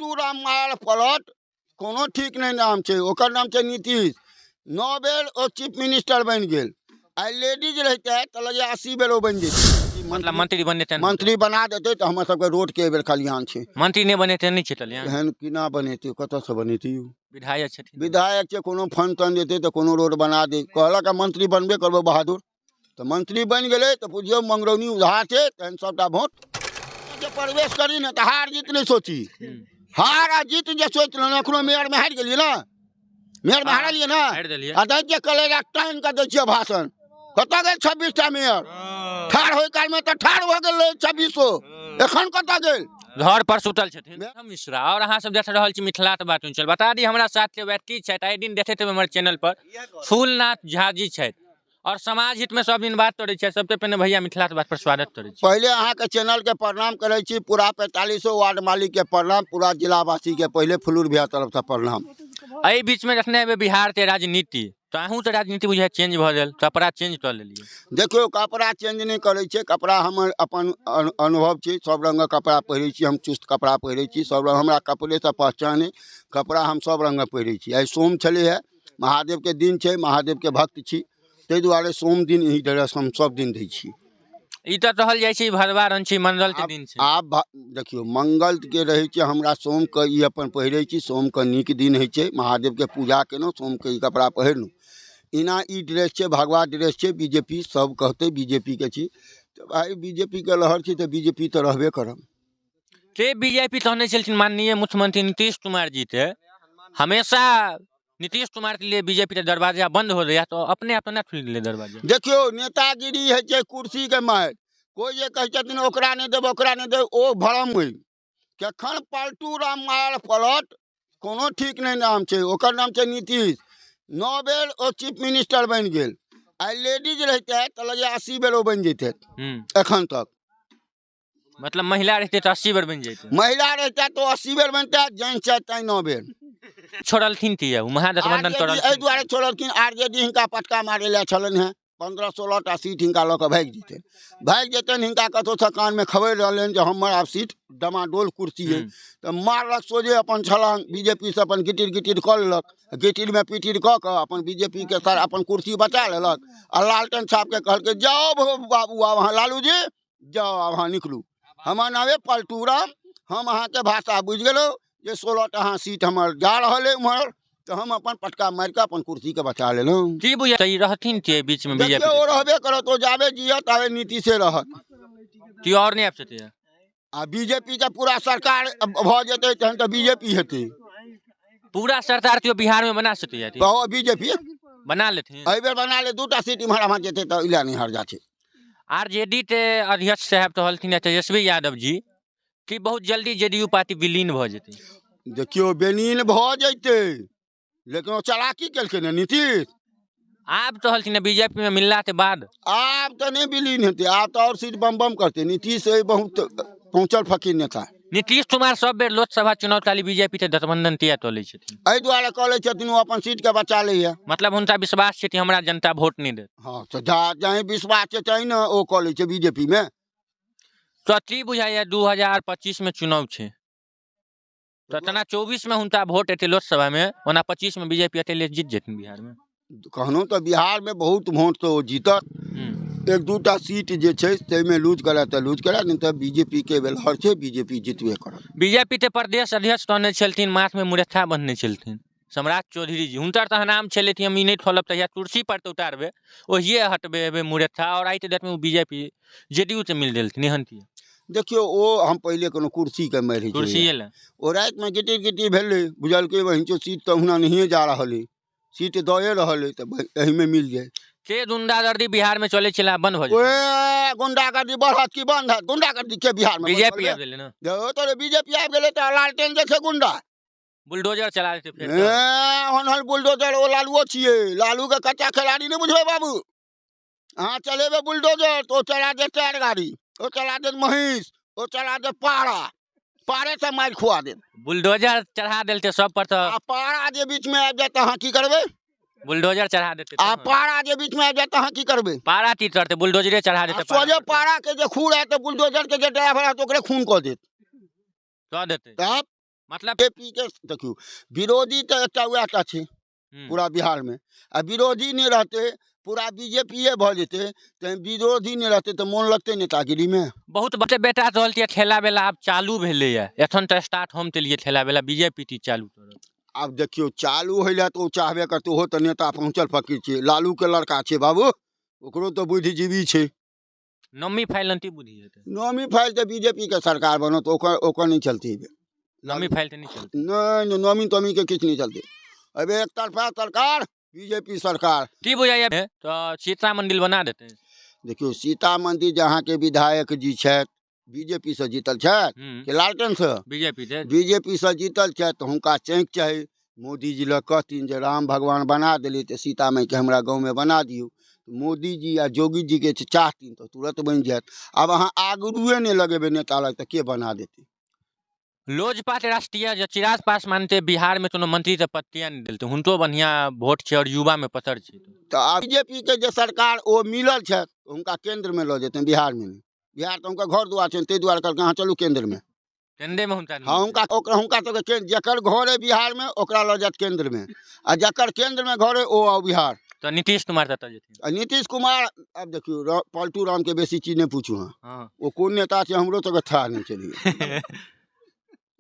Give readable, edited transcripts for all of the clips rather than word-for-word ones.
पलटू राम मार पलट कोनो ठीक नहीं नाम छे, ओकर नाम छे नीतीश। 9 बेर ओ चीफ मिनिस्टर बन गेल। आ लेडीज रहते तो लगे 80 बेर ओ बन जेते। मतलब मंत्री बने मंत्री बना देते तो हमर सबके रोड के बेर खलिहान छे। मंत्री नहीं बने नहीं छे तलिया एहन किना बनेते, कत से बनेते? विधायक छथिन। विधायक के कोनो फंड तन देते तो कोनो रोड बना दे। कहलक मंत्री बनबे करबो बहादुर, तो मंत्री बन गए तो बुझियो मंगरौनी उधार छे। तहन सबटा वोट जे प्रवेश करी न तो हार जीत नहीं सोची। हार आ जीत जे सोच लो, एखनो मेयर में हार गेलिए ना, मेयर में हारलिए ना, आ दै जे कलेजा टाइन के दै छिए भाषण। कत गेल 26टा मेयर? ठाड़ होय काल में तो ठाड़ भ गेल 2600, एखन कत गेल? घर पर सुतल छथिन मिश्रा। और अहाँ सब देख रहल छी मिथिला त बात चल। बता दी हमरा साथ के व्यक्ति छथि, आइ दिन देखैत हमर चैनल पर फूलनाथ झा जी छथि और समाज हित में सब दिन बात करै छै। सबसे पहले भैया मिथिला त बात पर स्वागत करै छी। पहले अहाँ के चैनल के प्रणाम करै छी, पूरा 4500 वार्ड मालिक के प्रणाम, पूरा जिलावासी के पहले फुलूर भैया तरफ से प्रणाम। एहि बीच में रखने हेबै बिहार के राजनीति, तो अहूँ तो राजनीति बुझाय चेंज भ गेल, कपड़ा चेंज कर लेलिए। देखियो कपड़ा चेंज नहीं करे छे, कपड़ा हमर अपन अनुभव छे। सब रंग कपड़ा पहिरे छी हम, चुस्त कपड़ा पहिरे छी। सब रंग हमरा कपड़े से पहचान है, कपड़ा हम सब रंग पहिरे छी। आई सोम छले है, महादेव के दिन छे, महादेव के भक्त छी, ताहि दुआरे सोम दिन ही ड्रेस हम सब दिन दै छी। ई तो कहल जाइ छै भदवा रंची मंगल के दिन छै। आब देखियो मंगल के रहे छे, हमरा सोम के ई अपन पहिरे छी। सोम के नीक दिन है छे, महादेव के पूजा केनो, सोम के ई कपड़ा पहिरनु। इना ई ड्रेस छे, भगवा ड्रेस छे। बीजेपी सब कहते बीजेपी के छी, तो भाई बीजेपी के लहर छी तो बीजेपी तो रहबे करब। के बीजेपी कहने चलथिन माननीय मुख्यमंत्री नीतीश कुमार जी थे, हमेशा नीतीश कुमार के लिए बीजेपी के दरवाजा बंद हो गया, तो अपने आप ना खुल ले दरवाजा। देखियो नेतागिरी है छे कुर्सी के मार। कोई जे कहे छथिन ओकरा नहीं देब, ओकरा नहीं देब, ओ भरम होई। कखन पलटू राम मार पलट कोनो ठीक नहीं नाम छे, ओकर नाम छे नीतीश। 9 बेर ओ चीफ मिनिस्टर बन गेल। आ लेडीज रहते तो लगे 80 बेर ओ बन जेते एखन तक। मतलब महिला रहते तो 80 बेर बन जाते, महिला रहते तो 80 बेर बनते, जेंट्स चाहते 9 बेर। छोड़लथिन थी महागठबंधन करलथिन, एहि दुआरे छोड़लखिन। आरजेडी हिनका पटका मारे ले छलन है, 15-16 टा सीट हिनका लऽ कऽ भागि जेतन। हिनका कतौ से कान में खबर रहलन जे हमर आब सीट डमाडोल कुर्सी है, तो मारलक सोझे अपन छलांग। बीजेपी से अपन गिटिर गिटिर कऽ लेलक, गिटिर में पिटिर कऽ के अपन बीजेपी के सर अपन कुर्सी बचा लेलक। आ लालटेन साहब के कहलकै जाओ बाबू, आब अहाँ लालू जी जाओ, आब अहाँ निकलू, हमर नामे पलटू राम। हम अहाँ के भाषा बुझ गेलो जे 16 टा सीट हमर जा रहल है उम्हर, तो हम अपन पटका मार के अपन कुर्सी के बचा लेलहुं। की बुझे सही रहथिन के बीच में बीजेपी? ओ रहबे करत, ओ जाबे जियत आबे नीतीशे रहत, कि और नहीं आबि सकते। आ बीजेपी के पूरा सरकार भ जेते तहन तो बीजेपी हेते। पूरा सरकार तो बिहार में बना सकते हैं, बीजेपी बना लेते हैं। एहि बेर बना ले, 2 टा सीट इम्हर हम जेते तो इला नहीं हर जाछे। आरजेडी के अध्यक्ष साहब तो हलथिन तेजस्वी यादव जी कि बहुत जल्दी जेडीयू पार्टी विलीन भ जेते। देखियो विलीन भ जेते, लेकिन वो चालाकी केलकै ने नीतीश। आब तो हलथिन बीजेपी में मिलला के बाद आब तो नहीं विलीन हेते, आब तो और सीट बम बम करते। नीतीश बहुत पहुंचल फकीर नेता। नीतीश कुमार सब बेर लोकसभा चुनाव काली बीजेपी के गठबंधन तैयार तोले छथिन, एहि दुआरे कहले छथिन वो अपन सीट के बचा लैया। मतलब हुनका विश्वास छै कि हमरा जनता वोट नहीं दे। हाँ तो जहाँ विश्वास छै तही ना ओ कहले छै बीजेपी में। तो की बुझाइए 2025 में चुनाव छै, तो तना 24 में हुनका वोट एते लोकसभा में, ओना 25 में बीजेपी अकेले जीत जेथिन बिहार में। कहनो तो बिहार में बहुत वोट तो जीतत। 1-2 टा सीट जे छै तै में लूज करे तो लूज करे, नहीं तो बीजेपी के बेलहर छै, बीजेपी जीतबे करत। बीजेपी के प्रदेश अध्यक्ष कहने छलथिन, माथ में मुरेठा बंधने छलथिन सम्राट चौधरी जी। हुनकर तो नाम छले कि हम ई नहीं खोलब तहिया कुर्सी पर तो उतारबे, ओहिए हटबे मुरेठा। और आई डेट में बीजेपी जेडीयू से मिल देलथिन एहन की। देखियो ओ हम पहले कोनो कुर्सी के मारे कुर्सी ले ओ रात में गिटिर गिटिर भेले, बुझलकै वहीं सीट तो हुना नहीं जा रहल है, सीट दए रहल है, तो एही में मिल जाए। के गुंडागर्दी बिहार में चले छला बंद हो जाए? ओए गुंडागर्दी बढ़त की बंद है? गुंडागर्दी के बिहार में बीजेपी आ गेले ना, तो बीजेपी आ गेले तो लालटेन देखे गुंडा बुलडोजर चला देते फिर। ओनहल बुलडोजर ओ लालुओ छिए, लालू के कच्चा खिलाड़ी नहीं बुझबे बाबू। अहाँ चलेबे बुलडोजर तो चला दे टायर गाड़ी, ओ चला दे महिष, ओ चला दे पारा, पारे से मार खुआ दे। बुलडोजर चढ़ा देते सब पर, तो पारा जे बीच में आबि जाते अहाँ की करबे? बुलडोजर चढ़ा देते। आ पारा जे बीच में आबि जाते अहाँ की करबे? पारा की करते, बुलडोजरे चढ़ा देते। सोझे पारा के जे खून है तो बुलडोजर के जे ड्राइवर है तो ओकरे खून कऽ देत। कह देते तब मतलब बीजेपी के देखियो विरोधी तो एकटा उएहटा छै पूरा बिहार में, आ विरोधी नहीं रहते पूरा बीजेपी भऽ जेतै तऽ विरोधी नहीं रहते तो मोन लगते नेतागिरी में। बहुत बड़े बेटा रहल ठेला बेला आब चालू भेलैया, एखन तऽ स्टार्ट हम केलियै ठेला बेला, बीजेपी टी चालू करत। आब देखियो चालू होइ लए तो चाहबे करते, ओहो तो नेता पहुँचल फकीर छै, लालू के लड़का छै बाबू, ओकरो तो बुद्धिजीवी छै। नमी फाइल अंति बुद्धि हेतै, नौमी फाइल तो बीजेपी के सरकार बनत, ओकर नहीं चलती। नमी फाइल तो नहीं चलती, नहीं नौमी तोमी के किछ नहीं चलते। अब एक तरफा सरकार बीजेपी सरकार की बुझाइया तो सीता मंदिर बना देते। देखियो सीता मंदिर जहाँ के विधायक जी छथि बीजेपी से जीतल छथि कि लालटेन से, बीजेपी से जीतल छथि तो हुनका चैंक चाही। मोदी जी लग कहथिन जे राम भगवान बना देली तो सीता माई के हमरा गाँव में बना दियो, मोदी जी या योगी जी के चाहथिन तो तुरंत बन जात। अब अहाँ आगुए नहीं लगेबे नेता लग तो के बना देते। लोजपा के राष्ट्रीय चिराग पासवान ते बिहार में कोनो मंत्री तो पत्तियां नहीं दिलते, हुनको बढ़िया वोट छै और युवा में पतर छै। तो बीजेपी के जो सरकार ओ मिलल छथि हुनका केंद्र में लो जेते, बिहार में नहीं। बिहार तो उनका घर दुआर छै, ताहि दुआरे कहलकै अहाँ चलू केंद्र में। केंद्र में हुनका हाँ हुनका तो जकर घर है बिहार में ओकरा लो जात केंद्र में, आ जकर केंद्र में घर है ओ आओ बिहार। तो नीतीश कुमार तक जेथिन। नीतीश कुमार अब देखियो पलटू राम के बेसी चीज नहीं पूछू, हाँ वो कौन नेता छै हमरो तो था नहीं चलिए।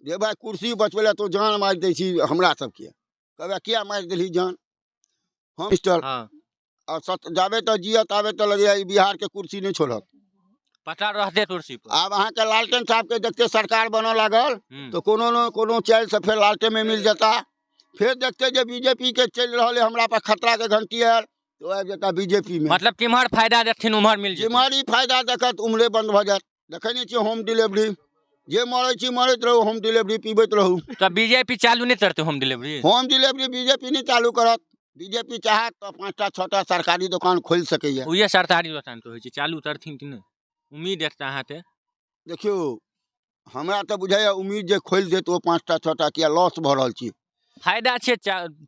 जे भाई कुर्सी बचबे तो जान मार दै छी हमरा सबके, कहबे किया मार देली जान हम मिस्टर। और जाबे तो जियत आबे तो लगे बिहार के कुर्सी नहीं छोड़त, पता रहते कुर्सी पर। अब अहाँ के लालटेन साहब के देखते सरकार बनो लागल तो कोनो न कोनो चाइल से फिर लालटेन में मिल जाता। फिर देखते जो बीजेपी के चल रहा है हमरा पर खतरा के घंटी है तो आ जाता बीजेपी में। मतलब किम्हर फायदा देखथिन उम्हर मिल जाए, जिम्हर फायदा देखत उम्हरे बंद भ जात। देखे नहीं छी होम डिलीवरी, जे मरे छी मरत रहू, होम डिलीवरी पीबैत रहू। तो बीजेपी चालू नहीं करते home delivery? Home delivery BJP नहीं चालू करत। बीजेपी चाहत तो 5टा 6टा सरकारी दुकान खोल सकैया। उहे सरकारी दुकान तो होय छै, चालू करथिन कि नहीं उम्मीद एकटा अहाँ ते? देखियो हमरा तो बुझाइया उम्मीद जे खोल देत ओ 5टा 6टा किया लॉस भ रहल छी। फायदा छै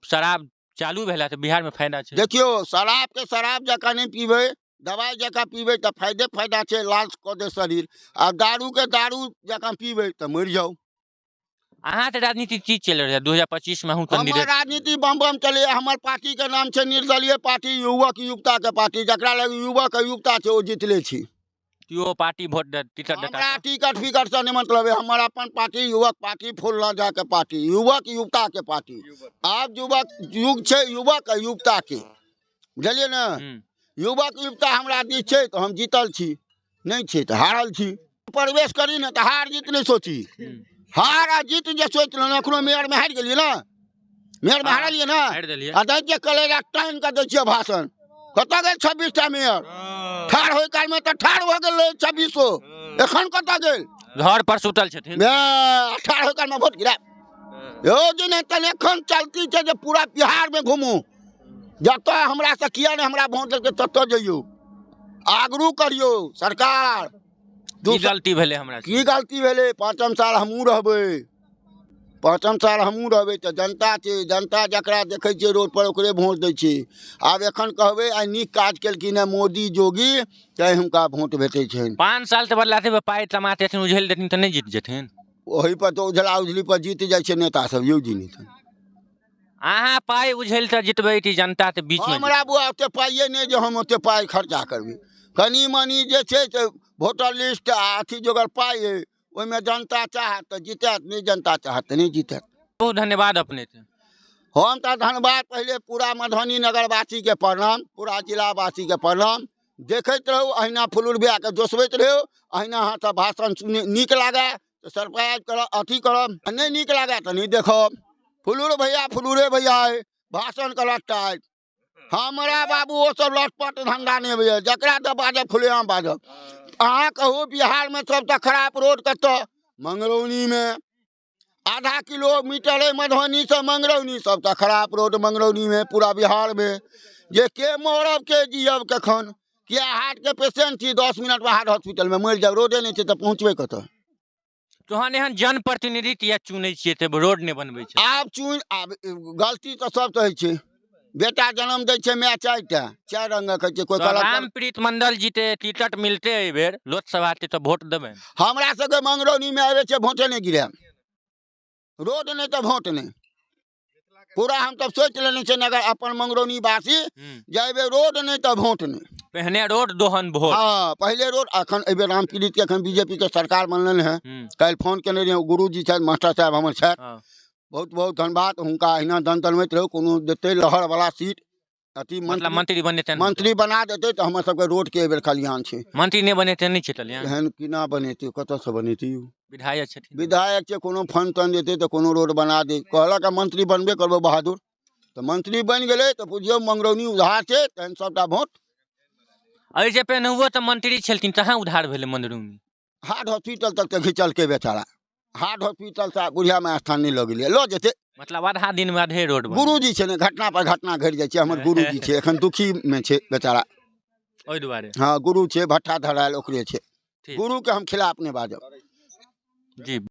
शराब चालू भेला तो बिहार में फायदा छै। देखियो शराब के शराब जका नहीं पीबे, दवाई जका पीबे तो फायदा छै, लाल क दे शरीर। आ दारू के दारू जका पीबे तो मर जाओ। अहाँ तो राजनीति चीज चल रहा है 2025 में हूँ हमार राजनीति बम बम चले। हमार पार्टी के नाम छै निर्दलीय पार्टी, युवक युवता के पार्टी, जकरा लगे युवक युवता छै ओ जीतले छी। यो पार्टी वोट टिकट देता हमरा टिकट फिकट से नहीं मतलब है, हमारा अपन पार्टी युवक पार्टी फूल राजा के पार्टी, युवक युवता के पार्टी। आप युवक युग छै युवक युवता के, बुझलिए ना। युवक युवता हमरा दिस छै तो हम जीतल छी, नहीं छै तो हारल छी। प्रवेश करी ना तो हार जीत नहीं सोची, हार आ जीत जे सोच लो। एखनो मेयर में हार गेलिए ना, मेयर में हारलिए ना, आ दै कलेरा टाइन के दै भाषण। कतऽ गेल 26टा मेयर? ठाड़ होय काल में तो ठाड़ हो गेल 2600, एखन कतऽ गेल? घर पर सुतल छथिन। ठाड़ होय काल में वोट गिरा यो जी ने तने एखन चलती छै जे पूरा बिहार में घूमू, जतऽ हमरा से किया ने हमरा वोट देलकै ततऽ जइयो, आगरू करियो। सरकार की गलती भेले हमरा? की गलती भेले? 5म साल हमहूँ रहबै, 5म साल हमहूँ रहबै तो जनता छै, जनता जकरा देखै छै रोड पर ओकरे वोट दै छै। आब एखन कहबै आइ नीक काज केलखिन है मोदी जोगी तैं हुनका वोट भेटै छनि। 5 साल तो बदलाते पाई टमाटे उझेल देथिन तो नहीं जीत जेथिन। वही पर तो उझला उझली पर जीत जाए छै नेता सब, यौ जी नहीं। अहाँ पाई उझेल तो जितबै कि जनता के बीच में? हमरा बुआ ओते पाइए नहीं जे हम ओते पाई खर्चा करबै। कनी मनी जे छै से वोटर लिस्ट आ अथी जोगर पाई है ओहिमे जनता चाहत तो जीतत, नहीं जनता चाहत तो नहीं जीतत। बहुत धन्यवाद अपने से। हम तो धन्यवाद पहले पूरा मधुबनी नगरवासी के प्रणाम, पूरा जिलावासी के प्रणाम। देखैत रहू अहिना फुलूर भैया के दोसबैत रहू, अहिना अहाँ सब भाषण सुने नीक लागे तो सब्सक्राइब करब, अथी करब, नहीं नीक लागे तो नहीं देखब। फुलूर भैया फुलूरे भैया है, भाषण करत टाइट। हमरा बाबू वो सब लटपट धंधा नहीं भैया, जकरा तो बाजब खुलेआम बाजब। अहाँ कहू बिहार में सबसे खराब रोड कतऽ? मंगरौनी में। आधा किलोमीटर है मधुबनी से मंगरौनी, सबसे खराब रोड मंगरौनी में पूरा बिहार में। जे के मरब के जियब कखन? किया हार्ट के पेशेंट छी, 10 मिनट में हार्ट हॉस्पिटल में मर जाब, रोडे नहीं छै तो पहुँचबे कतऽ? तोहन एहन जनप्रतिनिधि किया चुनै छियै तऽ रोड नहीं बनबै छै? आब गलती तो सब तो होइ छै। बेटा जन्म दै छै माय 4टा, 4 रंग के छै। कोई रामप्रीत मंडल जीते टिकट मिलते एहि बेर लोकसभा के तो वोट देबै? हमरा सबके मंगरौनी में आबे छै वोटे नहीं गिराएब। रोड नहीं तो वोट नहीं पूरा हम तब सोच लेने छे अगर अपन मंगरौनी वासी जाबे रोड नहीं तो वोट नहीं पहने रोड दोहन वोट हाँ पहले रोड अखन एबे रामपीड़ित के अखन बीजेपी के सरकार बनल है कल फोन केने रहिए गुरुजी छथि मास्टर साहब हमर छथि बहुत बहुत धन्यवाद हुनका अहिना दन तनबैत रहू कोनो देते लहर वाला सीट अति मतलब मंत्री बनेते मंत्री बना देते तो हमर सबके रोड के एबेर कल्याण छै मंत्री नहीं बनेते नहीं छटल एहन किना बनेते कतऽ से बनेते यौ विधायक छथिन विधायक छै कोनो फंड तन देते तो कोनो रोड बना दे कहलक मंत्री बनबे करबो बहादुर तो मंत्री बन गेले तो बुझियो मंगरौनी उधार छै तहन सबटा वोट अरे जे पहिने तो मंत्री छलखिन कहाँ उधार भेले मंगरौनी हार्ट हॉस्पिटल तक तो घिचलके बेचारा हार्ट हॉस्पिटल से बुढ़िया में स्थान नहीं लग गेलिए लो जेते मतलब आधा दिन में आधे रोड गुरुजी छै ने घटना पर घटना घटि जाइ छै हमर गुरुजी छै एखन दुखी में छै बेचारा ओहि दुआरे हाँ गुरु छै भट्ठा धरायल ओकरे छै गुरु के हम खिलाफ नहीं बाजब जी